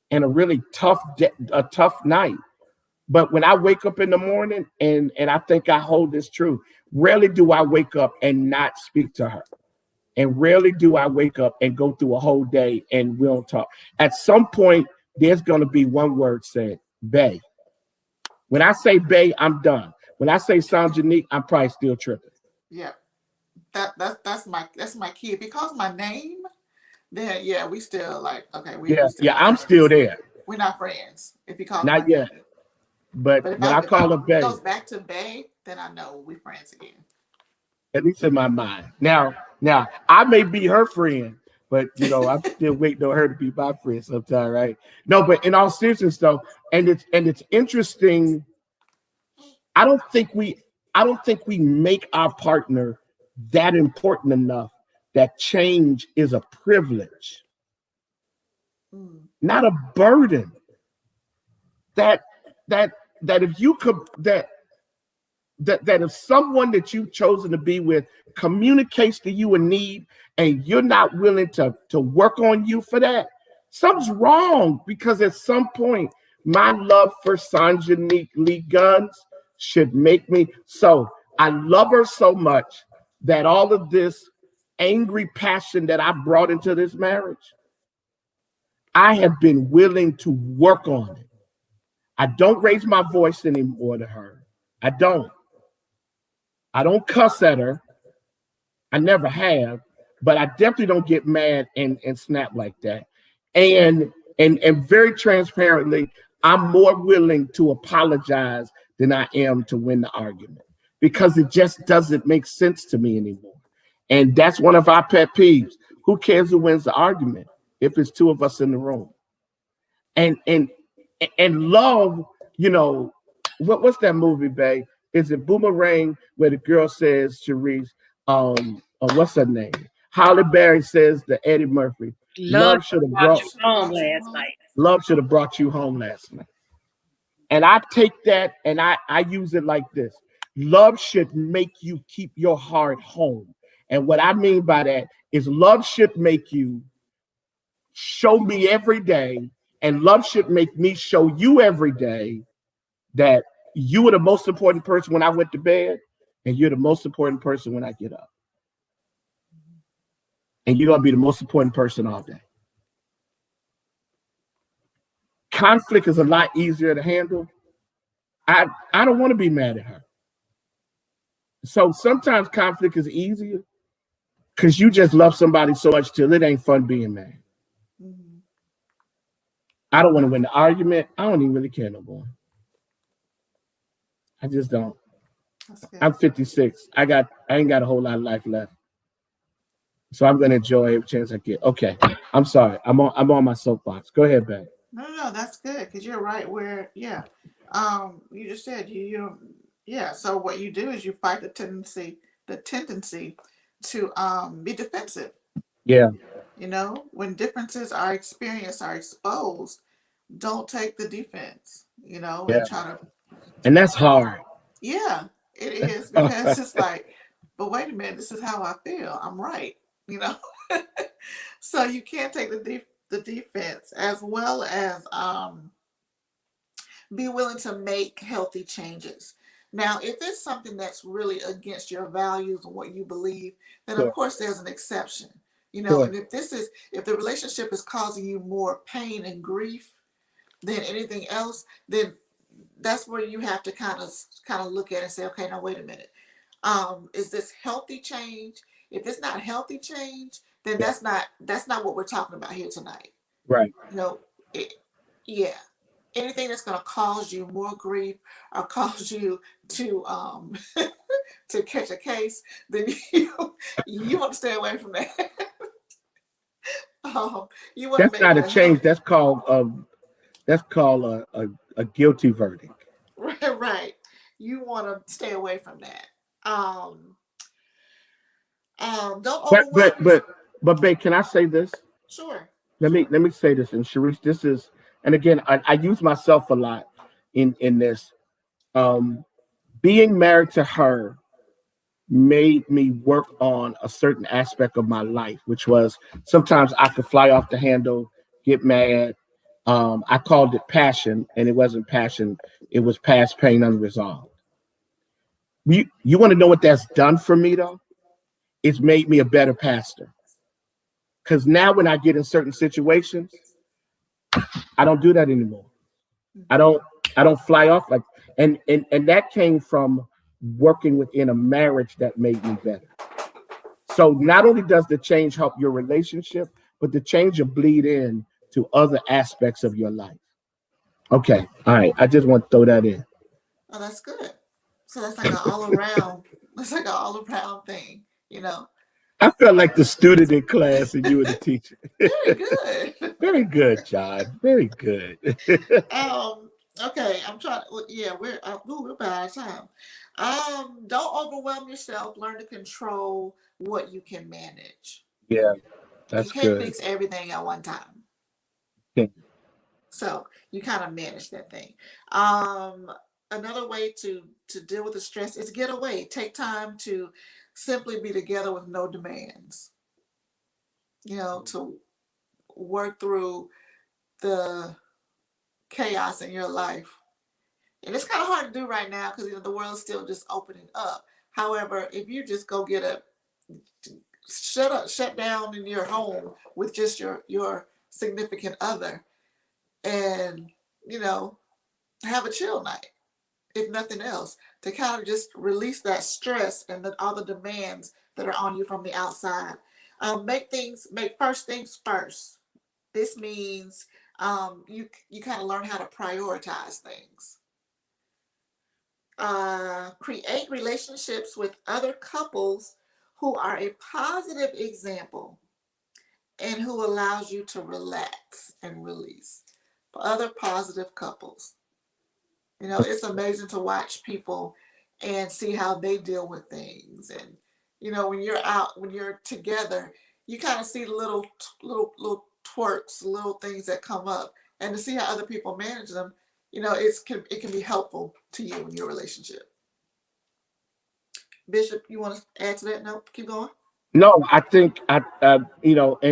and a really tough night. But when I wake up in the morning, and I think I hold this true, rarely do I wake up and not speak to her. And rarely do I wake up and go through a whole day and we don't talk. At some point, there's going to be one word said, bae. When I say bae, I'm done. When I say sound unique, I'm probably still tripping. Yeah, that's my key. If he calls my name, then yeah, we still like, okay. I'm still there. We're not friends. If he calls not yet. name. But when I call her bae, goes back to bae, then I know we're friends again. At least in my mind. Now I may be her friend, but I'm still waiting on her to be my friend sometime, right? No, but in all seriousness though, and it's interesting. I don't think we make our partner that important enough that change is a privilege, not a burden. That if you could that if someone that you've chosen to be with communicates to you a need and you're not willing to work on you for that, something's wrong. Because at some point, my love for Sanjanique Lee Guns should make me so. I love her so much that all of this angry passion that I brought into this marriage, I have been willing to work on it. I don't raise my voice anymore to her. I don't cuss at her. I never have, but I definitely don't get mad and snap like that. And very transparently, I'm more willing to apologize than I am to win the argument, because it just doesn't make sense to me anymore. And that's one of our pet peeves. Who cares who wins the argument if it's two of us in the room? And love, what's that movie, babe? Is it Boomerang, where the girl says, Sharice, what's her name? Halle Berry says to Eddie Murphy, love should have brought you home last night. Love should have brought you home last night. And I take that and I use it like this. Love should make you keep your heart home. And what I mean by that is love should make you show me every day, and love should make me show you every day that you were the most important person when I went to bed, and you're the most important person when I get up. And you're going to be the most important person all day. Conflict is a lot easier to handle. I don't want to be mad at her. So sometimes conflict is easier because you just love somebody so much till it ain't fun being mad. I don't want to win the argument. I don't even really care no more. I just don't. I'm 56. I ain't got a whole lot of life left. So I'm gonna enjoy every chance I get. Okay. I'm sorry. I'm on my soapbox. Go ahead, babe. No, that's good, because you're right where, you just said so what you do is you fight the tendency to be defensive. Yeah. When differences are experienced, are exposed, don't take the defense, and try to. And that's hard. Yeah, it is, because it's like, but wait a minute, this is how I feel. I'm right, So you can't take the defense, as well as be willing to make healthy changes. Now, if it's something that's really against your values and what you believe, then of course there's an exception. And if the relationship is causing you more pain and grief than anything else, then that's where you have to kind of look at it and say, okay, now wait a minute. Is this healthy change? If it's not healthy change, then Yeah. that's not what we're talking about here tonight. Right. You know, yeah. Anything that's going to cause you more grief or cause you to to catch a case, then you want to stay away from that. You want to That's make not it a a change. health, That's called a guilty verdict. right. You want to stay away from that. Don't But overwhelm but yourself. but but babe, can I say this? Sure, Let me say this, and Sharice, this is, and again, I use myself a lot in this. Um, Being married to her made me work on a certain aspect of my life, which was sometimes I could fly off the handle, get mad. I called it passion, and it wasn't passion. It was past pain unresolved. You want to know what that's done for me though? It's made me a better pastor. Because now when I get in certain situations, I don't do that anymore. I don't I don't fly off like, and that came from working within a marriage that made me better. So not only does the change help your relationship, but the change will bleed in to other aspects of your life. Okay. All right. I just want to throw that in. oh, that's good. So that's like an all around. That's like an all around thing. You know, I felt like the student in class and you were the teacher. very good. Very good, John. Very good. um. Okay, I'm trying. Well, yeah, we're about out of time. Don't overwhelm yourself. Learn to control what you can manage. Yeah, You that's can't good. fix everything at one time. Okay. So you kind of manage that thing. Um, Another way to deal with the stress is get away. Take time to simply be together with no demands. You know, to work through the chaos in your life. And it's kind of hard to do right now because the world's still just opening up. However, if you just go get a shut down in your home with just your significant other, and you know have a chill night, if nothing else, to kind of just release that stress and all the demands that are on you from the outside. Make first things first. This means you kind of learn how to prioritize things. Create relationships with other couples who are a positive example and who allows you to relax and release. Other positive couples. It's amazing to watch people and see how they deal with things. And when you're together, you kind of see little twerks, little things that come up, and to see how other people manage them. It can be helpful to you in your relationship. Bishop, you want to add to that? No, keep going. No, I think and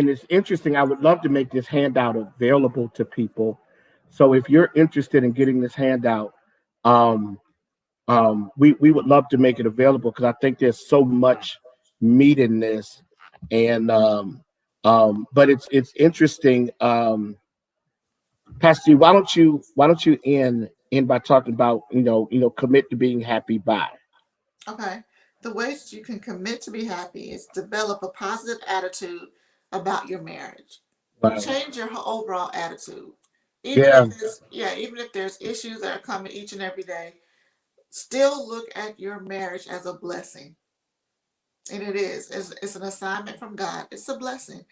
it's interesting. I would love to make this handout available to people. So if you're interested in getting this handout, um, we would love to make it available because I think there's so much meat in this, and but it's interesting. Pastor, why don't you end by talking about commit to being happy by. Okay. The ways you can commit to be happy is develop a positive attitude about your marriage. Wow. Change your overall attitude. Yeah. Even if there's issues that are coming each and every day, still look at your marriage as a blessing. And it is. It's an assignment from God. It's a blessing.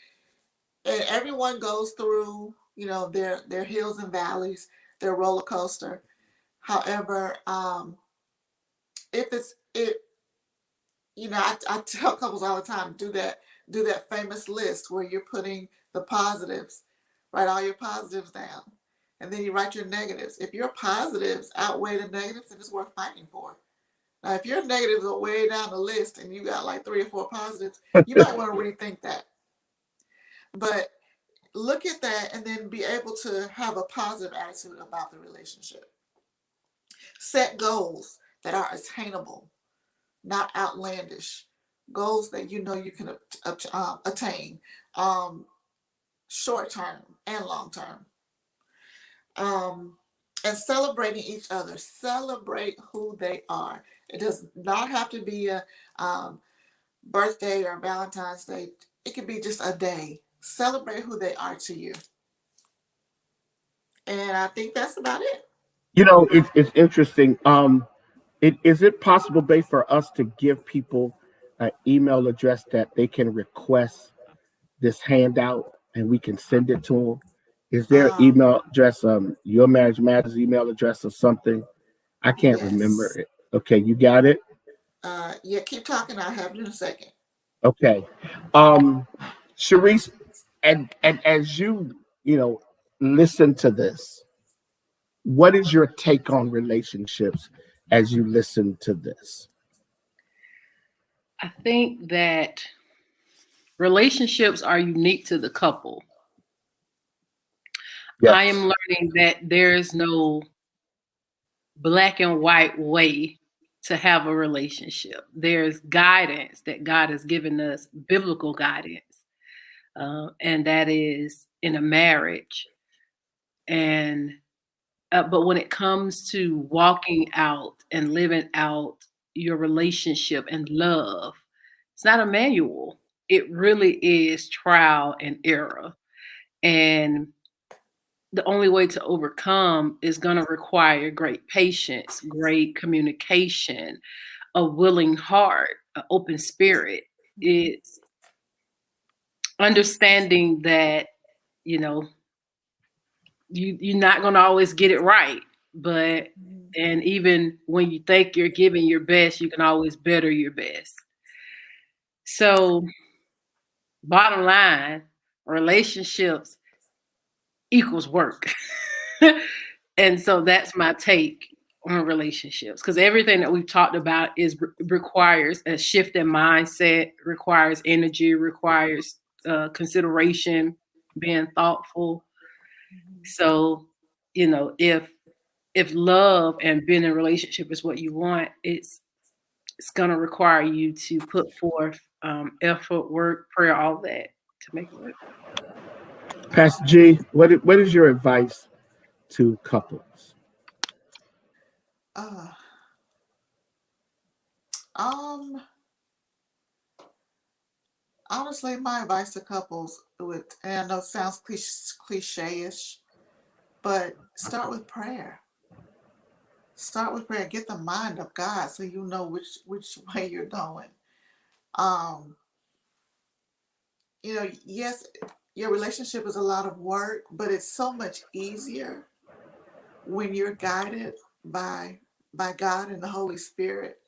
And everyone goes through, their hills and valleys, their roller coaster. However, if it's it I tell couples all the time, do that famous list where you're putting the positives, write all your positives down, and then you write your negatives. If your positives outweigh the negatives, then it's worth fighting for. Now, if your negatives are way down the list and you got like 3 or 4 positives, you might want to rethink that. But look at that and then be able to have a positive attitude about the relationship. Set goals that are attainable, not outlandish. Goals that you can attain, short term and long term. Um, and celebrating each other. Celebrate who they are. It does not have to be a birthday or Valentine's Day. It could be just a day. Celebrate who they are to you. And I think that's about it. It's interesting. Is it possible, Bay, for us to give people an email address that they can request this handout and we can send it to them? Is there an Um, email address, your marriage matters email address or something? I can't remember yes. it. Okay, you got it? Yeah, keep talking. I'll have you in a second. Okay. Um, Sharice, and as you listen to this, what is your take on relationships as you listen to this? I think that relationships are unique to the couple. I am Yes. learning that there is no black and white way to have a relationship. There's guidance that God has given us, biblical guidance, and that is in a marriage. And but when it comes to walking out and living out your relationship and love, it's not a manual. It really is trial and error. And the only way to overcome is going to require great patience, great communication, a willing heart, an open spirit. It's understanding that, you know, you're not going to always get it right, but and even when you think you're giving your best, you can always better your best. So, bottom line, relationships equals work. And so that's my take on relationships, because everything that we've talked about requires a shift in mindset, requires energy, requires consideration, being thoughtful. So, if love and being in a relationship is what you want, it's gonna require you to put forth effort, work, prayer, all that to make it work. Pastor G, what is your advice to couples? Uh, um, Honestly, my advice to couples and I know it sounds cliche-ish, but start with prayer. Start with prayer. Get the mind of God so you know which way you're going. Um, yes, your relationship is a lot of work, but it's so much easier when you're guided by God and the Holy Spirit.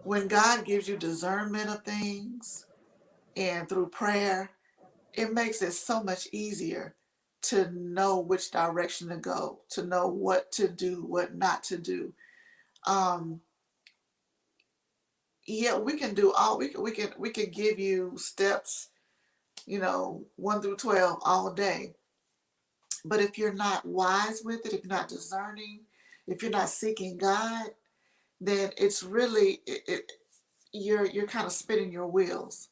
When God gives you discernment of things and through prayer, it makes it so much easier to know which direction to go, to know what to do, what not to do. Um, yeah, we can do all we can give you steps, 1 through 12 all day. But if you're not wise with it, if you're not discerning, if you're not seeking God, then it's really you're kind of spinning your wheels.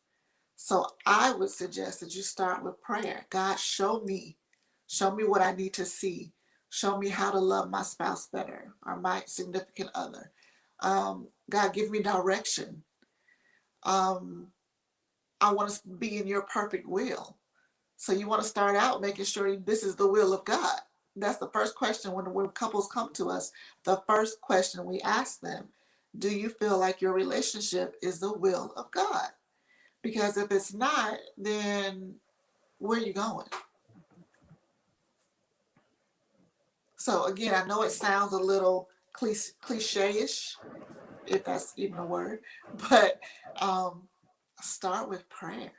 So I would suggest that you start with prayer. God, show me what I need to see. Show me how to love my spouse better or my significant other. God, give me direction. Um, I want to be in your perfect will. So you want to start out making sure this is the will of God. That's the first question when couples come to us. The first question we ask them, do you feel like your relationship is the will of God? Because if it's not, then where are you going? So again, I know it sounds a little cliche-ish, if that's even a word, but um, start with prayer.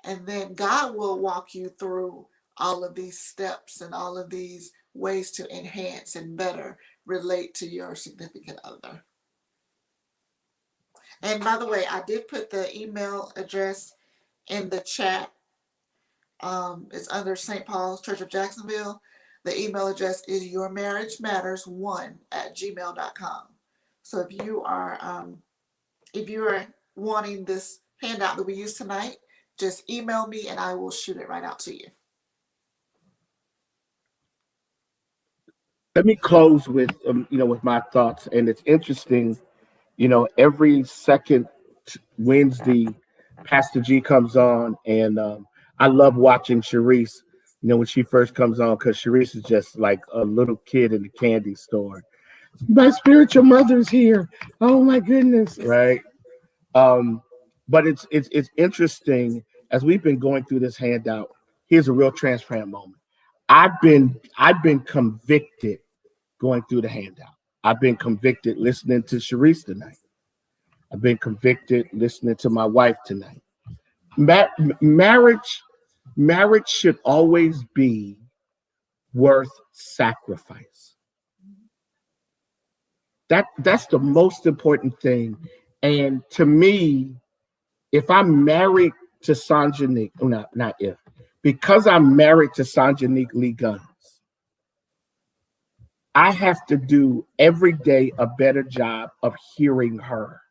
And then God will walk you through all of these steps and all of these ways to enhance and better relate to your significant other. And by the way, I did put the email address in the chat. It's under St. Paul's Church of Jacksonville. The email address is yourmarriagematters1@gmail.com. So if you are wanting this handout that we use tonight, just email me and I will shoot it right out to you. Let me close with with my thoughts, and it's interesting. Every second Wednesday, Pastor G comes on, and I love watching Sharice. When she first comes on, because Sharice is just like a little kid in the candy store. My spiritual mother's here. Oh my goodness, right? Um, but it's interesting as we've been going through this handout. Here's a real transparent moment. I've been convicted going through the handout. I've been convicted listening to Sharice tonight. I've been convicted listening to my wife tonight. Marriage should always be worth sacrifice. That's the most important thing. And to me, if I'm married to Sanjanique, not if, because I'm married to Sanjanique Lee Guns, I have to do every day a better job of hearing her.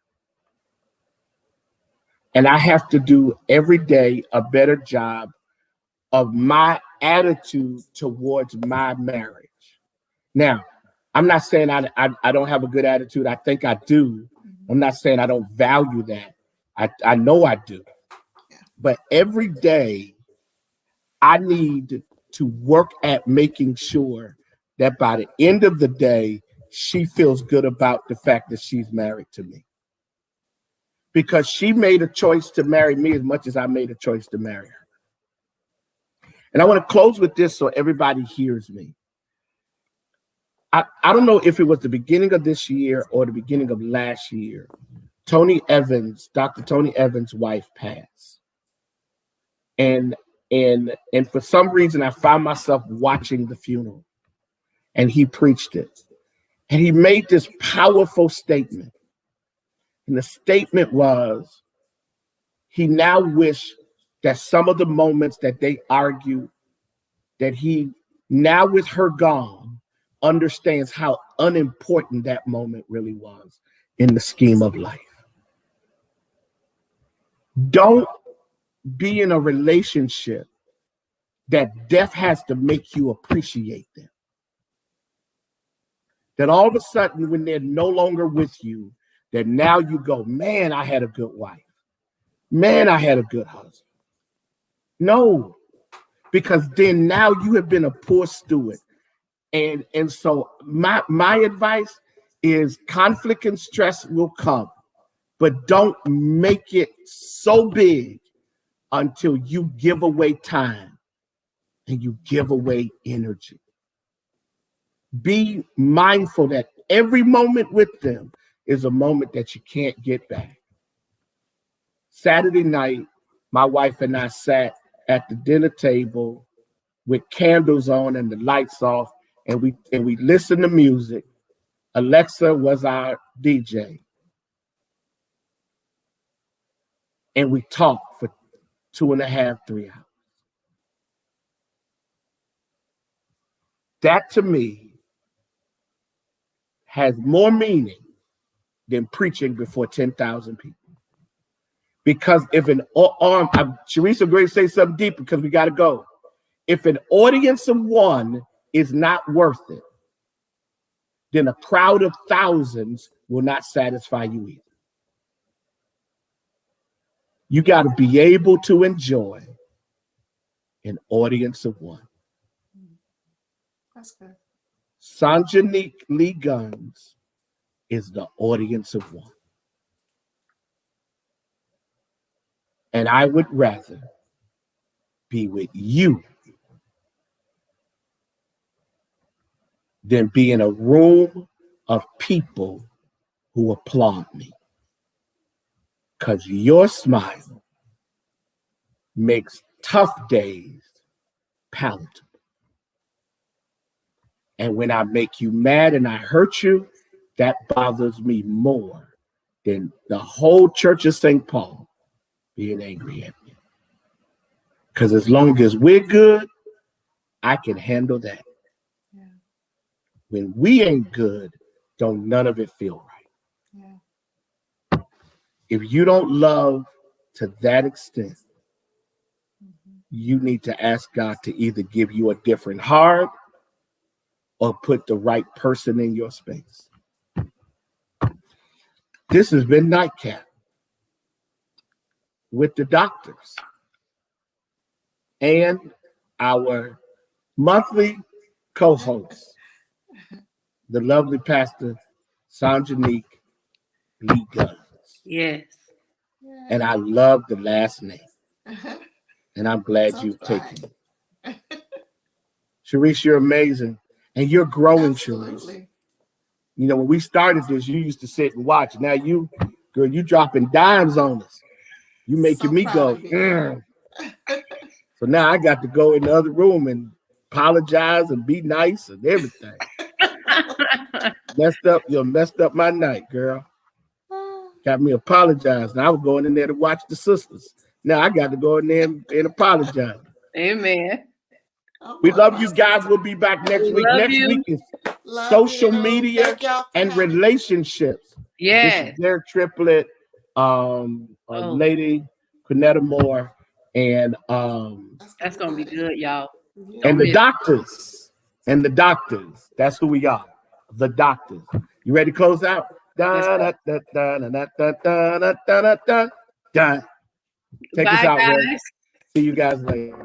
And I have to do every day a better job of my attitude towards my marriage. Now, I'm not saying I don't have a good attitude. I think I do. I'm not saying I don't value that. I know I do. But every day, I need to work at making sure that by the end of the day, she feels good about the fact that she's married to me. Because she made a choice to marry me as much as I made a choice to marry her. And I want to close with this so everybody hears me. I don't know if it was the beginning of this year or the beginning of last year. Dr. Tony Evans' wife passed. And for some reason, I found myself watching the funeral. And he preached it. And he made this powerful statement. And the statement was, he now wished that some of the moments that they argued, that he, now with her gone, understands how unimportant that moment really was in the scheme of life. Don't be in a relationship that death has to make you appreciate them. That all of a sudden, when they're no longer with you, that now you go, man, I had a good wife. Man, I had a good husband. No, because then now you have been a poor steward. And so my advice is conflict and stress will come, but don't make it so big until you give away time and you give away energy. Be mindful that every moment with them is a moment that you can't get back. Saturday night, my wife and I sat at the dinner table with candles on and the lights off, and we listened to music. Alexa was our DJ. And we talked for 2.5, 3 hours. That to me has more meaning than preaching before 10,000 people. Because if Sharice agreed to say something deep because we got to go. If an audience of one is not worth it, then a crowd of thousands will not satisfy you either. You got to be able to enjoy an audience of one. That's good. Sanjanique Lee Guns is the audience of one. And I would rather be with you than be in a room of people who applaud me. Because your smile makes tough days palatable. And when I make you mad and I hurt you, that bothers me more than the whole Church of St. Paul being angry at me. Because as long as we're good, I can handle that. Yeah. When we ain't good, don't none of it feel right. Yeah. If you don't love to that extent, you need to ask God to either give you a different heart or put the right person in your space. This has been NightCap with the doctors and our monthly co-host, the lovely Pastor Sanjanique Lee Guns. Yes. And I love the last name. And I'm glad So you've glad. taken it. Sharice, you're amazing. And you're growing, Sharice. Absolutely. You know, when we started this, you used to sit and watch. Now you, girl, you dropping dimes on us. You making So me proud go, of you. So now I got to go in the other room and apologize and be nice and everything. messed up my night, girl. Got me apologizing. I was going in there to watch the sisters. Now I got to go in there and apologize. Amen. Oh, We boy, love my you guys. sister. We'll be back next We week. love Next you. week is Love social you. media Thank y'all for and having me. relationships. This Yes. is their triplet, Lady Quinetta Moore, and That's gonna be good, y'all. Yeah. and the miss- doctors. And the doctors. That's who we are. The doctors. You ready to close out? Yes, Da, da, da, da, da, da, da, da, da, da, da. Take us Bye, out, Ray. guys. See you guys later.